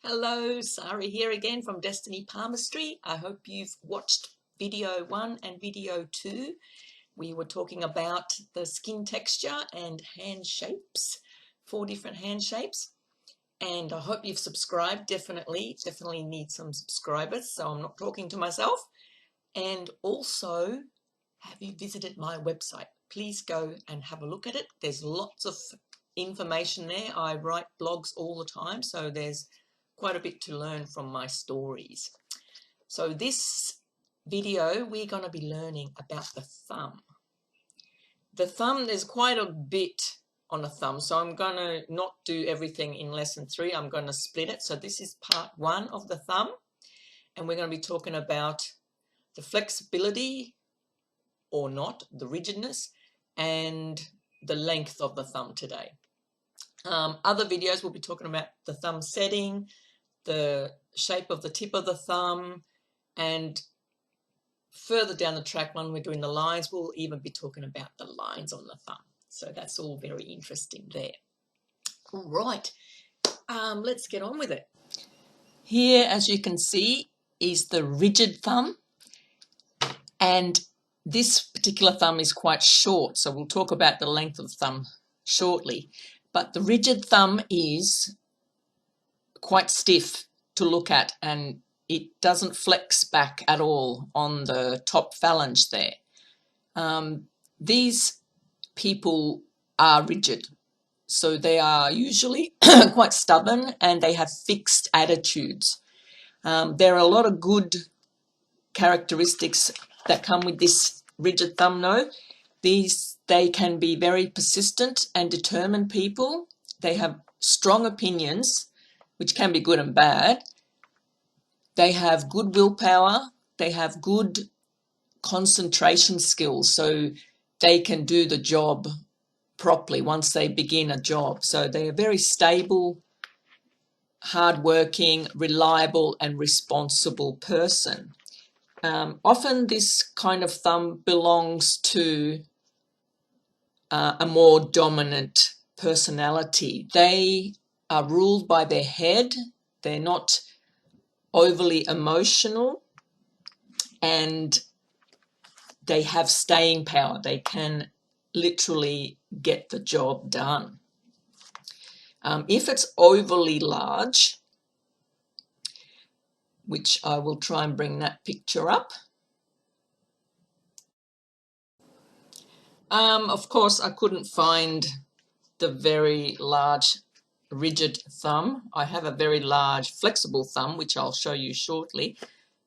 Hello, Sari here again from Destiny Palmistry. I hope you've watched video 1 and video 2. We were talking about the skin texture and hand shapes, 4 different hand shapes. And I hope you've subscribed, definitely need some subscribers, so I'm not talking to myself. And also, have you visited my website? Please go and have a look at it. There's lots of information there. I write blogs all the time, so there's quite a bit to learn from my stories. So this video, we're going to be learning about the thumb. The thumb, there's quite a bit on a thumb, so I'm going to not do everything in lesson 3. I'm going to split it. So this is part 1 of the thumb, and we're going to be talking about the flexibility or not, the rigidness, and the length of the thumb today. Other videos we'll be talking about the thumb setting, the shape of the tip of the thumb, and further down the track when we're doing the lines, we'll even be talking about the lines on the thumb. So that's all very interesting there. All right, let's get on with it. Here, as you can see, is the rigid thumb, and this particular thumb is quite short, so we'll talk about the length of the thumb shortly. But the rigid thumb is quite stiff to look at, and it doesn't flex back at all on the top phalange there. These people are rigid, so they are usually quite stubborn and they have fixed attitudes. There are a lot of good characteristics that come with this rigid thumb though. They can be very persistent and determined people. They have strong opinions, which can be good and bad. They have good willpower. They have good concentration skills, so they can do the job properly once they begin a job. So they are very stable, hardworking, reliable, and responsible person. Often this kind of thumb belongs to a more dominant personality. They are ruled by their head. They're not overly emotional, and they have staying power. They can literally get the job done. If it's overly large, which I will try and bring that picture up. Of course, I couldn't find the very large rigid thumb. I have a very large flexible thumb, which I'll show you shortly.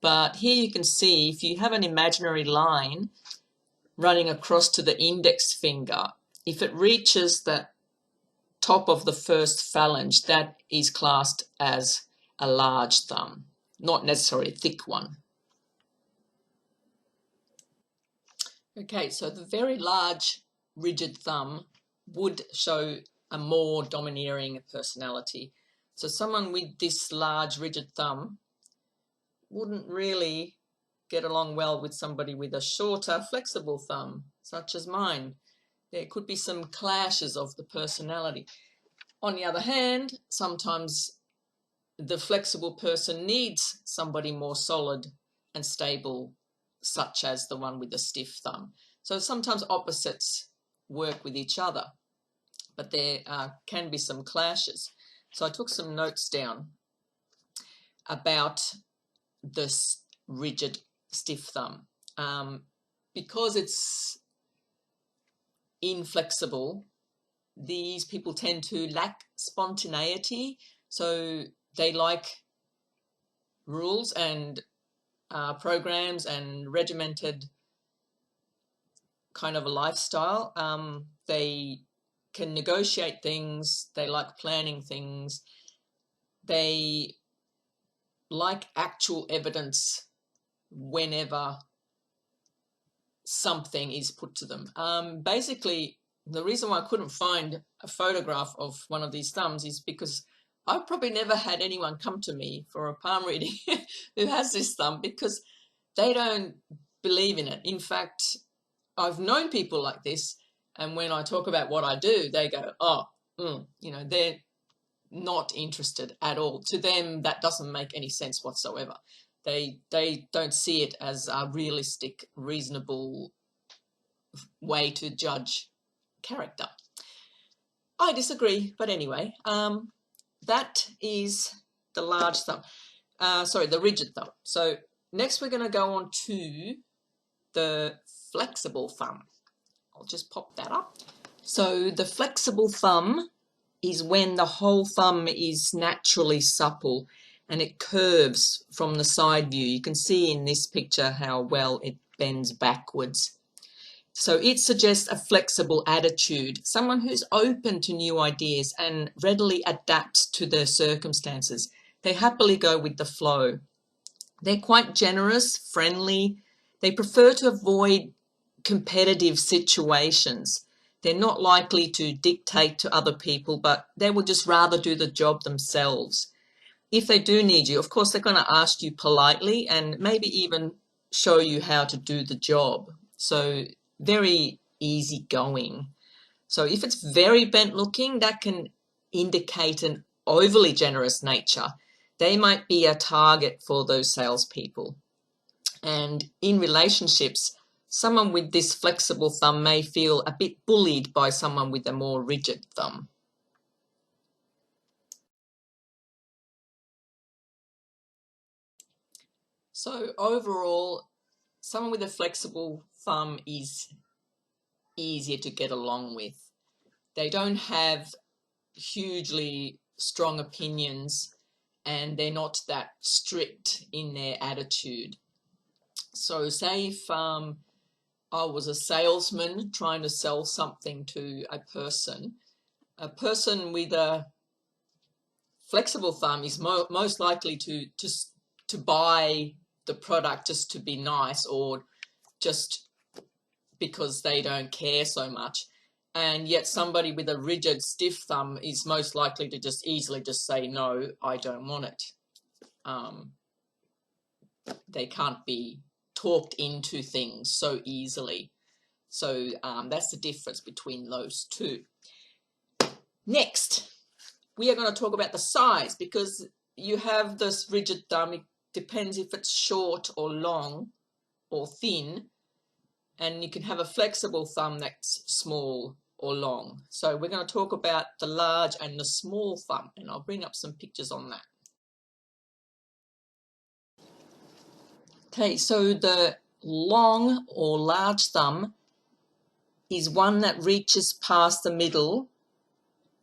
But here you can see, if you have an imaginary line running across to the index finger, if it reaches the top of the first phalange, that is classed as a large thumb, not necessarily a thick one. Okay, so the very large rigid thumb would show a more domineering personality. So someone with this large rigid thumb wouldn't really get along well with somebody with a shorter flexible thumb, such as mine. There could be some clashes of the personality. On the other hand, sometimes the flexible person needs somebody more solid and stable, such as the one with the stiff thumb. So sometimes opposites work with each other, but there can be some clashes. So I took some notes down about this rigid stiff thumb. Because it's inflexible, these people tend to lack spontaneity, so they like rules and programs and regimented kind of a lifestyle. They can negotiate things, they like planning things, they like actual evidence whenever something is put to them. Basically, the reason why I couldn't find a photograph of one of these thumbs is because I've probably never had anyone come to me for a palm reading who has this thumb, because they don't believe in it. In fact, I've known people like this, and when I talk about what I do, they go, oh, you know, not interested at all. To them, that doesn't make any sense whatsoever. They don't see it as a realistic, reasonable way to judge character. I disagree, but anyway, that is the large thumb. Sorry, the rigid thumb. So next we're going to go on to the flexible thumb. I'll just pop that up. So the flexible thumb is when the whole thumb is naturally supple and it curves from the side view. You can see in this picture how well it bends backwards. So it suggests a flexible attitude, someone who's open to new ideas and readily adapts to their circumstances. They happily go with the flow. They're quite generous, friendly. They prefer to avoid competitive situations. They're not likely to dictate to other people, but they will just rather do the job themselves. If they do need you, of course, they're going to ask you politely and maybe even show you how to do the job. So very easygoing. So if it's very bent looking, that can indicate an overly generous nature. They might be a target for those salespeople. And in relationships, someone with this flexible thumb may feel a bit bullied by someone with a more rigid thumb. So overall, someone with a flexible thumb is easier to get along with. They don't have hugely strong opinions and they're not that strict in their attitude. So say if I was a salesman trying to sell something to a person with a flexible thumb is most likely to buy the product just to be nice or just because they don't care so much. And yet somebody with a rigid, stiff thumb is most likely to just easily just say, no, I don't want it. They can't be talked into things so easily. So that's the difference between those two. Next, we are going to talk about the size, because you have this rigid thumb. It depends if it's short or long or thin. And you can have a flexible thumb that's small or long. So we're going to talk about the large and the small thumb, and I'll bring up some pictures on that. Okay, so the long or large thumb is one that reaches past the middle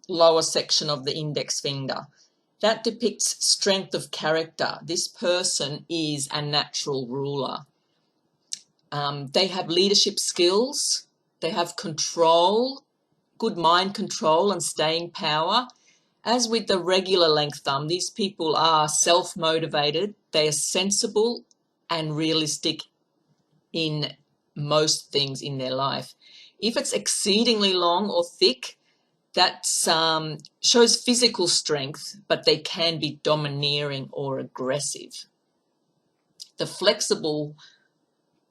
lower section of the index finger. That depicts strength of character. This person is a natural ruler. They have leadership skills, they have control, good mind control and staying power. As with the regular length thumb, these people are self-motivated, they are sensible and realistic in most things in their life. If it's exceedingly long or thick, that shows physical strength, but they can be domineering or aggressive. The flexible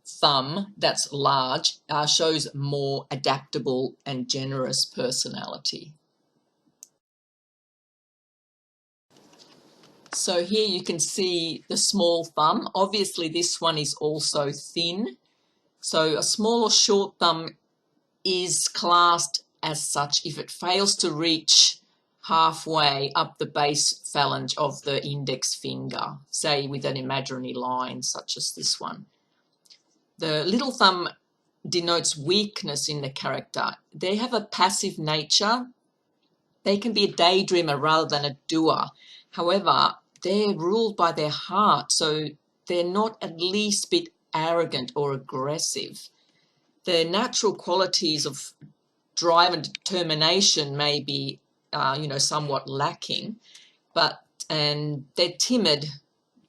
thumb that's large shows more adaptable and generous personality. So here you can see the small thumb. Obviously this one is also thin. So a small or short thumb is classed as such if it fails to reach halfway up the base phalange of the index finger, say with an imaginary line such as this one. The little thumb denotes weakness in the character. They have a passive nature. They can be a daydreamer rather than a doer. However, they're ruled by their heart, so they're not at least a bit arrogant or aggressive. Their natural qualities of drive and determination may be, somewhat lacking, and they're timid,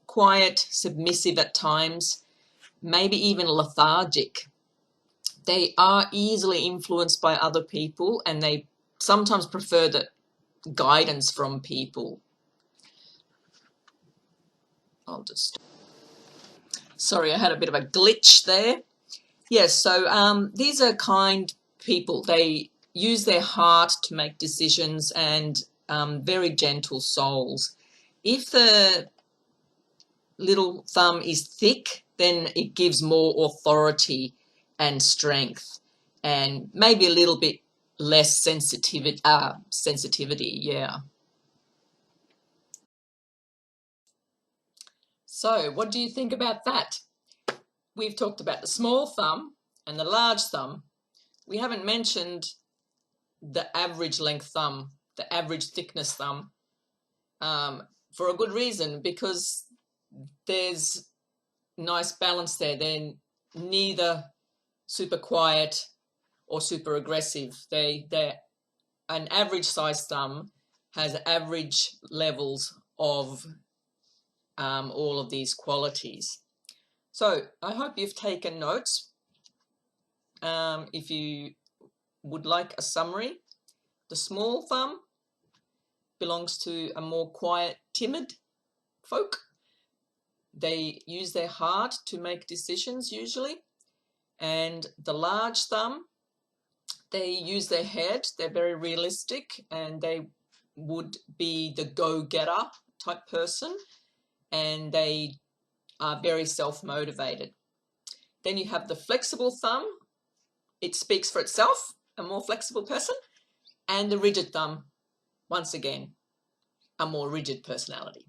quiet, submissive at times, maybe even lethargic. They are easily influenced by other people, and they sometimes prefer the guidance from people. Sorry, I had a bit of a glitch there. Yes, so these are kind people. They use their heart to make decisions, and very gentle soles. If the little thumb is thick, then it gives more authority and strength, and maybe a little bit less sensitivity. Yeah. So what do you think about that? We've talked about the small thumb and the large thumb. We haven't mentioned the average length thumb, the average thickness thumb, for a good reason, because there's nice balance there. They're neither super quiet or super aggressive. They're an average size thumb has average levels of all of these qualities. So I hope you've taken notes. If you would like a summary, the small thumb belongs to a more quiet, timid folk. They use their heart to make decisions usually. And the large thumb, they use their head. They're very realistic, and they would be the go-getter type person, and they are very self-motivated. Then you have the flexible thumb. It speaks for itself, a more flexible person. And the rigid thumb, once again, a more rigid personality.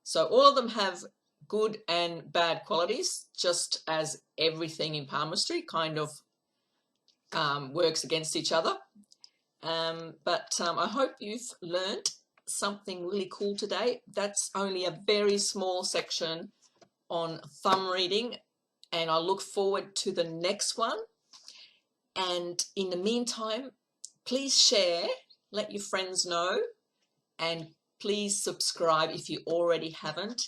So all of them have good and bad qualities, just as everything in palmistry kind of works against each other. But I hope you've learned something really cool today. That's only a very small section on thumb reading, and I look forward to the next one. And in the meantime, please share, let your friends know, and please subscribe if you already haven't.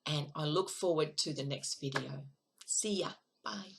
And I look forward to the next video. See ya. Bye.